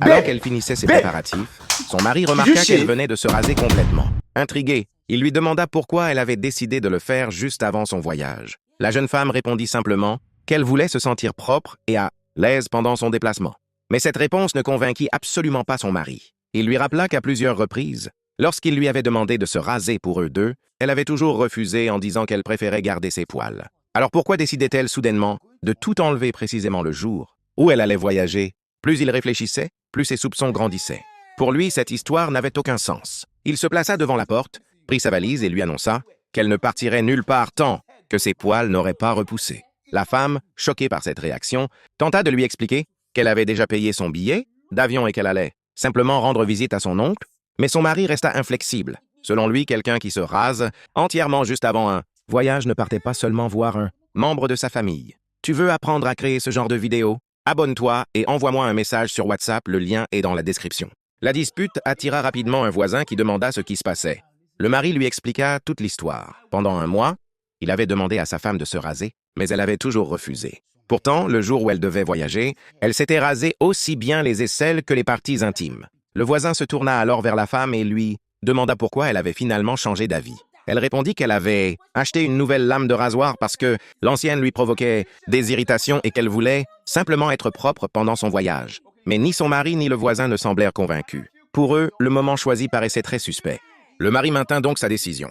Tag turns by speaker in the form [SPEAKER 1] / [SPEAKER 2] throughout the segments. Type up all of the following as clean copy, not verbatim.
[SPEAKER 1] Alors qu'elle finissait ses préparatifs, son mari remarqua qu'elle venait de se raser complètement. Intrigué, il lui demanda pourquoi elle avait décidé de le faire juste avant son voyage. La jeune femme répondit simplement qu'elle voulait se sentir propre et à l'aise pendant son déplacement. Mais cette réponse ne convainquit absolument pas son mari. Il lui rappela qu'à plusieurs reprises, lorsqu'il lui avait demandé de se raser pour eux deux, elle avait toujours refusé en disant qu'elle préférait garder ses poils. Alors pourquoi décidait-elle soudainement de tout enlever précisément le jour où elle allait voyager? Plus il réfléchissait, plus ses soupçons grandissaient. Pour lui, cette histoire n'avait aucun sens. Il se plaça devant la porte, prit sa valise et lui annonça qu'elle ne partirait nulle part tant que ses poils n'auraient pas repoussé. La femme, choquée par cette réaction, tenta de lui expliquer qu'elle avait déjà payé son billet d'avion et qu'elle allait simplement rendre visite à son oncle, mais son mari resta inflexible. Selon lui, quelqu'un qui se rase entièrement juste avant un voyage ne partait pas seulement voir un membre de sa famille. Tu veux apprendre à créer ce genre de vidéo? Abonne-toi et envoie-moi un message sur WhatsApp, le lien est dans la description. La dispute attira rapidement un voisin qui demanda ce qui se passait. Le mari lui expliqua toute l'histoire. Pendant un mois, il avait demandé à sa femme de se raser, mais elle avait toujours refusé. Pourtant, le jour où elle devait voyager, elle s'était rasée aussi bien les aisselles que les parties intimes. Le voisin se tourna alors vers la femme et lui demanda pourquoi elle avait finalement changé d'avis. Elle répondit qu'elle avait acheté une nouvelle lame de rasoir parce que l'ancienne lui provoquait des irritations et qu'elle voulait simplement être propre pendant son voyage. Mais ni son mari ni le voisin ne semblèrent convaincus. Pour eux, le moment choisi paraissait très suspect. Le mari maintint donc sa décision.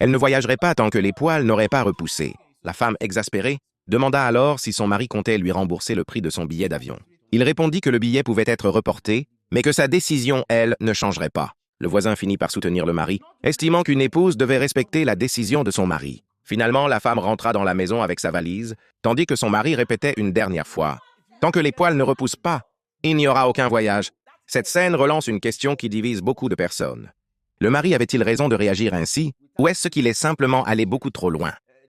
[SPEAKER 1] Elle ne voyagerait pas tant que les poils n'auraient pas repoussé. La femme, exaspérée, demanda alors si son mari comptait lui rembourser le prix de son billet d'avion. Il répondit que le billet pouvait être reporté, mais que sa décision, elle, ne changerait pas. Le voisin finit par soutenir le mari, estimant qu'une épouse devait respecter la décision de son mari. Finalement, la femme rentra dans la maison avec sa valise, tandis que son mari répétait une dernière fois « Tant que les poils ne repoussent pas, il n'y aura aucun voyage ». Cette scène relance une question qui divise beaucoup de personnes. Le mari avait-il raison de réagir ainsi, ou est-ce qu'il est simplement allé beaucoup trop loin?